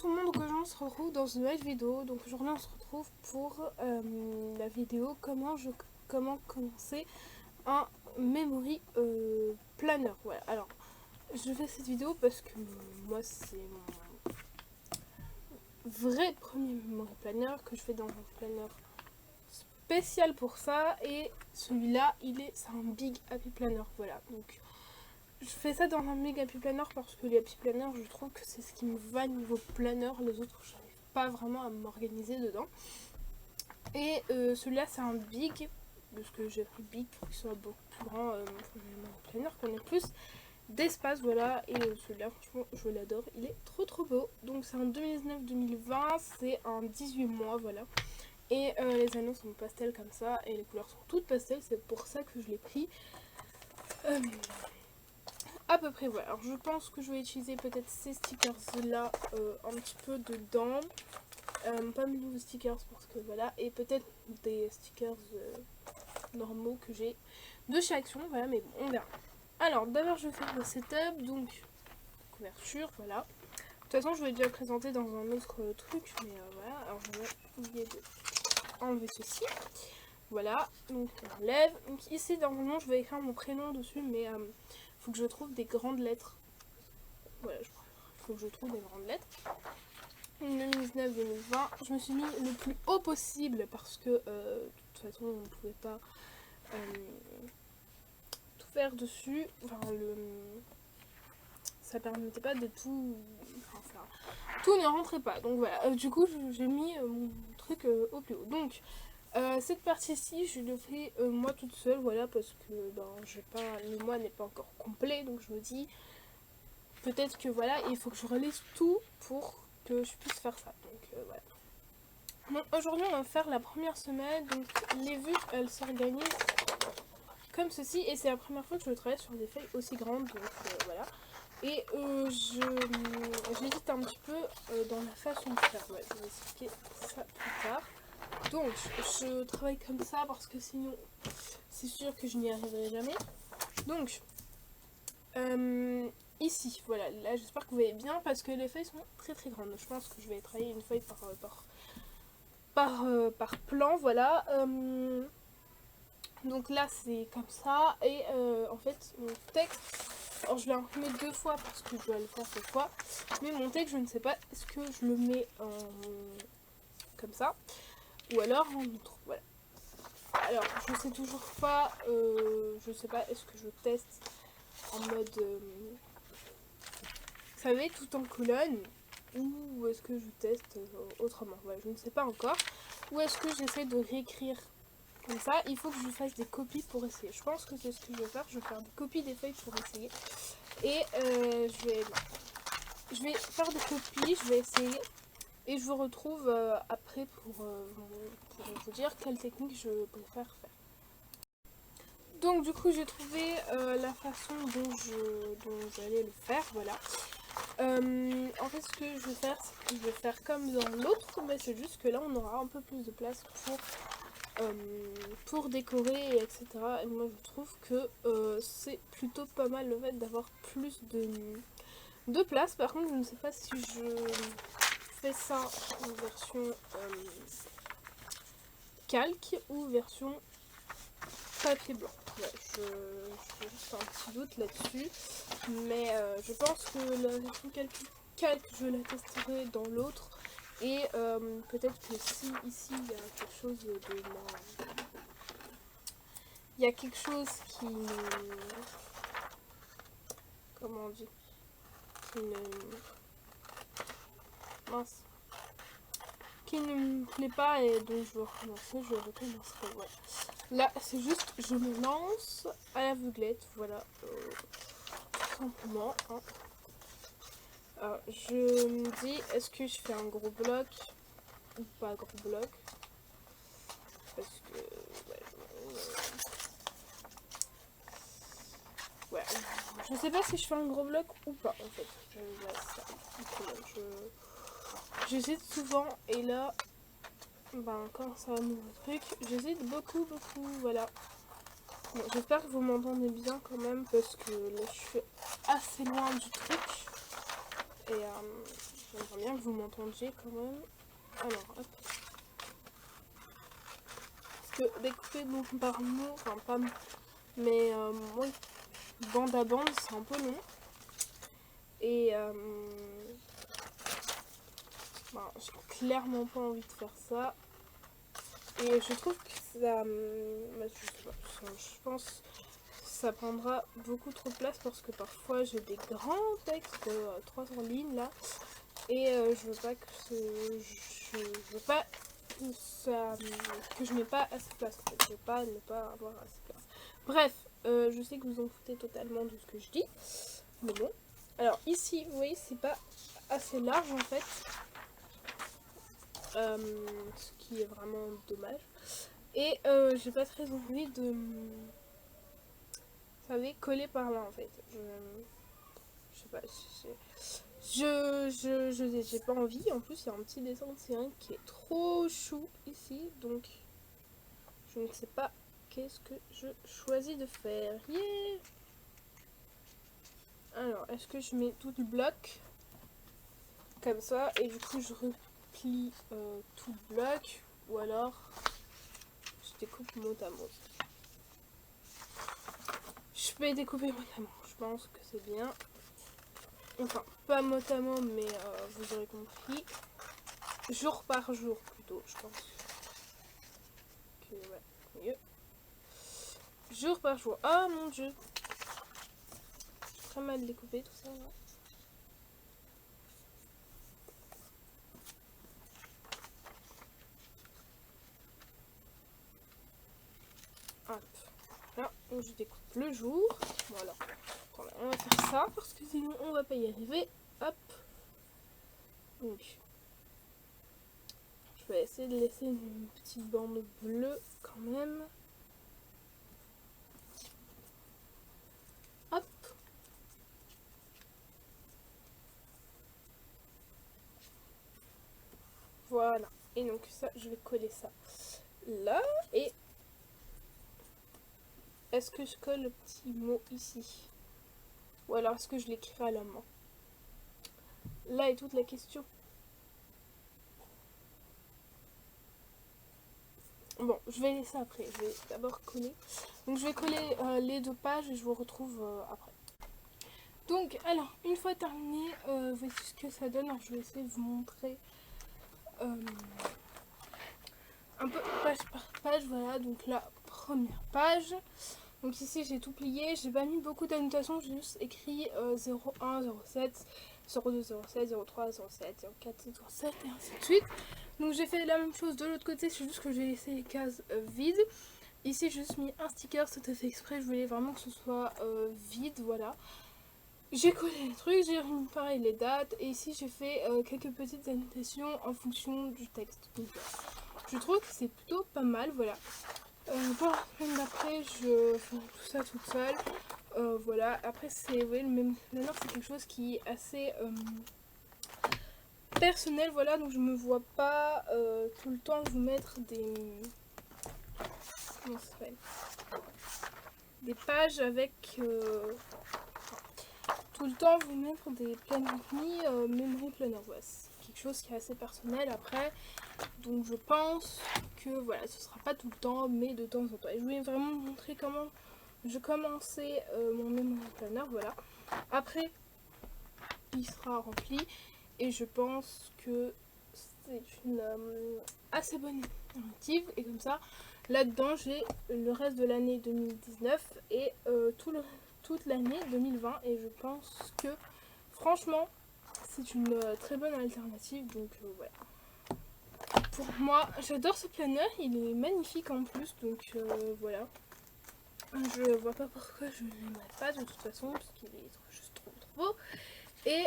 tout le monde, donc aujourd'hui on se retrouve dans une nouvelle vidéo. Donc aujourd'hui on se retrouve pour la vidéo comment commencer un memory planner. Voilà, alors je fais cette vidéo parce que moi c'est mon vrai premier memory planner que je fais dans un planner spécial pour ça. Et celui-là c'est un big happy planner. Voilà, donc je fais ça dans un méga happy planner parce que les happy planners, je trouve que c'est ce qui me va niveau planner. Les autres, je n'arrive pas vraiment à m'organiser dedans. Et celui-là, c'est un big, parce que j'ai pris big pour qu'il soit beaucoup plus grand. Un planner qu'on ait plus d'espace, voilà. Et celui-là, franchement, je l'adore. Il est trop beau. Donc c'est un 2019-2020, c'est un 18 mois, voilà. Et les anneaux sont pastel comme ça, et les couleurs sont toutes pastel. C'est pour ça que je l'ai pris. À peu près, voilà. Alors je pense que je vais utiliser peut-être ces stickers là un petit peu dedans, pas mes nouveaux stickers parce que voilà, et peut-être des stickers normaux que j'ai de chez Action, voilà, mais bon, on verra. Alors d'abord je vais faire le setup, donc couverture, voilà. De toute façon je vais déjà présenter dans un autre truc, mais voilà. Alors je vais oublier d'enlever ceci. Voilà, donc on enlève. Donc ici normalement je vais écrire mon prénom dessus, mais faut que je trouve des grandes lettres. Voilà, il faut que je trouve des grandes lettres. 2019-2020, je me suis mis le plus haut possible parce que de toute façon on ne pouvait pas tout faire dessus. Enfin, ça permettait pas de tout. Enfin, tout ne rentrait pas. Donc voilà, du coup j'ai mis mon truc au plus haut. Donc cette partie-ci, je le fais moi toute seule, voilà, parce que le mois n'est pas encore complet, donc je me dis peut-être que voilà, il faut que je relise tout pour que je puisse faire ça. Donc voilà. Donc aujourd'hui, on va faire la première semaine. Donc les vues, elles s'organisent comme ceci, et c'est la première fois que je travaille sur des feuilles aussi grandes. Donc voilà. Et j'hésite un petit peu dans la façon de faire. Ouais, je vais expliquer ça plus tard. Donc je travaille comme ça parce que sinon c'est sûr que je n'y arriverai jamais. Donc ici, voilà, là j'espère que vous voyez bien parce que les feuilles sont très grandes. Je pense que je vais travailler une feuille par plan, voilà. Donc là c'est comme ça, et en fait mon texte, alors je l'ai imprimé 2 fois parce que je dois le faire 2 fois, mais mon texte je ne sais pas, est-ce que je le mets comme ça ou alors en outre, voilà. Alors je sais toujours pas, je sais pas, est-ce que je teste en mode vous savez, tout en colonne, ou est-ce que je teste autrement, voilà, je ne sais pas encore, ou est-ce que j'essaie de réécrire comme ça. Il faut que je fasse des copies pour essayer. Je pense que c'est ce que je vais faire. Je vais faire des copies des feuilles pour essayer. Et je vais faire des copies, je vais essayer. Et je vous retrouve après pour vous dire quelle technique je préfère faire. Donc du coup j'ai trouvé la façon dont j'allais le faire, voilà. En fait ce que je vais faire, c'est que je vais faire comme dans l'autre, mais c'est juste que là on aura un peu plus de place pour décorer, etc. Et moi je trouve que c'est plutôt pas mal le fait d'avoir plus de place. Par contre je ne sais pas si je fais ça en version calque ou version papier blanc. Ouais, j'ai juste un petit doute là-dessus, mais je pense que la version calque je la testerai dans l'autre. Et peut-être que si ici il y a quelque chose de moins... Il y a quelque chose qui... Comment on dit, qui ne... Mince. Qui ne me plaît pas et donc je recommencerai. Ouais. Là c'est juste, je me lance à l'aveuglette, voilà. Tout simplement. Hein. Alors, je me dis, est-ce que je fais un gros bloc ou pas gros bloc? Parce que... Ouais, je sais pas si je fais un gros bloc ou pas en fait. J'hésite souvent, et là, quand c'est un nouveau truc, j'hésite beaucoup, voilà. Bon, j'espère que vous m'entendez bien quand même parce que là je suis assez loin du truc. Et j'aimerais bien que vous m'entendiez quand même. Alors, hop. Parce que découper mot par mot, enfin pas mais moi, bande à bande, c'est un peu long. Et j'ai clairement pas envie de faire ça. Et je trouve que ça, je sais pas, je pense que ça prendra beaucoup trop de place parce que parfois j'ai des grands textes de 300 lignes là. Et je veux pas que je veux pas que ça, que je n'ai pas assez de place en fait. Je veux pas ne pas avoir assez de place. Bref, je sais que vous en foutez totalement de ce que je dis. Mais bon. Alors ici, vous voyez, c'est pas assez large en fait. Ce qui est vraiment dommage. Et j'ai pas très envie de, vous savez, coller par là en fait. Je sais pas, j'ai pas envie. En plus, il y a un petit dessin de série qui est trop chou ici, donc je ne sais pas qu'est-ce que je choisis de faire. Yeah. Alors, est-ce que je mets tout le bloc comme ça et du coup je replie tout le bloc ou alors je découpe mot à mot. Je vais découper mot à mot. Je pense que c'est bien. Enfin, pas mot à mot, mais vous aurez compris. Jour par jour, plutôt, je pense. Que, ouais, mieux. Jour par jour. Ah, mon Dieu. J'ai très mal découpé tout ça, là. Hop. Là, je découpe le jour. Voilà. Attendez, on va faire ça, parce que sinon, on va pas y arriver. Hop. Donc, je vais essayer de laisser une petite bande bleue, quand même. Hop. Voilà. Et donc ça, je vais coller ça là. Et est-ce que je colle le petit mot ici? Ou alors est-ce que je l'écrirai à la main? Là est toute la question. Bon, je vais laisser après. Je vais d'abord coller. Donc je vais coller les 2 pages et je vous retrouve après. Donc, alors, une fois terminé, voici ce que ça donne. Alors, je vais essayer de vous montrer un peu page par page. Voilà, donc la première page. Donc ici, j'ai tout plié. J'ai pas mis beaucoup d'annotations. J'ai juste écrit 01, 07, 02, 07, 03, 07, 04, 07 et ainsi de suite. Donc j'ai fait la même chose de l'autre côté. C'est juste que j'ai laissé les cases vides. Ici, j'ai juste mis un sticker. C'était fait exprès. Je voulais vraiment que ce soit vide. Voilà. J'ai collé les trucs, j'ai remis pareil les dates et ici j'ai fait quelques petites annotations en fonction du texte. Donc, je trouve que c'est plutôt pas mal, voilà. Pour la semaine d'après, je fais tout ça toute seule. Voilà, après c'est le même planeur, c'est quelque chose qui est assez personnel, voilà, donc je me vois pas tout le temps vous mettre des... Comment ça s'appelle? Des pages avec... tout le temps vous mettre des plannings memory planner, voilà, c'est quelque chose qui est assez personnel après, donc je pense que voilà, ce sera pas tout le temps mais de temps en temps. Et je voulais vraiment vous montrer comment je commençais mon memory planner, voilà. Après il sera rempli et je pense que c'est une assez bonne alternative et comme ça là dedans j'ai le reste de l'année 2019 et toute l'année 2020 et je pense que franchement c'est une très bonne alternative, donc voilà. Pour moi, j'adore ce planeur, il est magnifique en plus, donc voilà. Je vois pas pourquoi je ne l'aimerais pas de toute façon, parce qu'il est juste trop beau. Et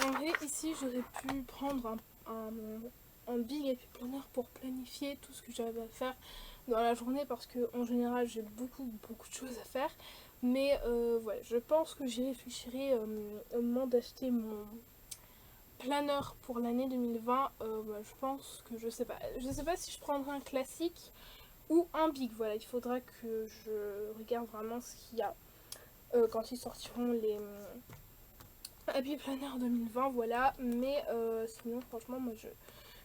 en vrai, ici, j'aurais pu prendre un big happy planner pour planifier tout ce que j'avais à faire dans la journée, parce que en général, j'ai beaucoup de choses à faire. Mais voilà, je pense que j'y réfléchirai au moment d'acheter mon planeur pour l'année 2020. Je pense que je sais pas si je prendrai un classique ou un big. Voilà, il faudra que je regarde vraiment ce qu'il y a quand ils sortiront Happy Planner 2020, voilà. Mais sinon, franchement, moi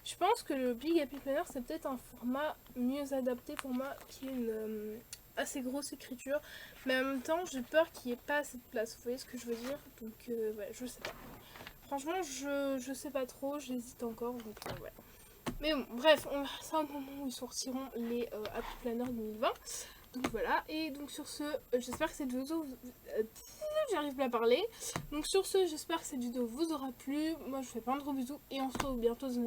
je pense que le Big Happy Planner, c'est peut-être un format mieux adapté pour moi, qui est une assez grosse écriture. Mais en même temps, j'ai peur qu'il n'y ait pas assez de place. Vous voyez ce que je veux dire? Donc, ouais, je sais pas. Franchement, je sais pas trop, j'hésite encore. Donc, ouais. Mais bon, bref, on verra ça au moment où ils sortiront les Happy Planner 2020. Donc voilà, et donc sur ce, j'espère que cette vidéo, j'arrive pas à parler. Donc sur ce, j'espère que cette vidéo vous aura plu. Moi je vous fais plein de gros bisous et on se retrouve bientôt dans une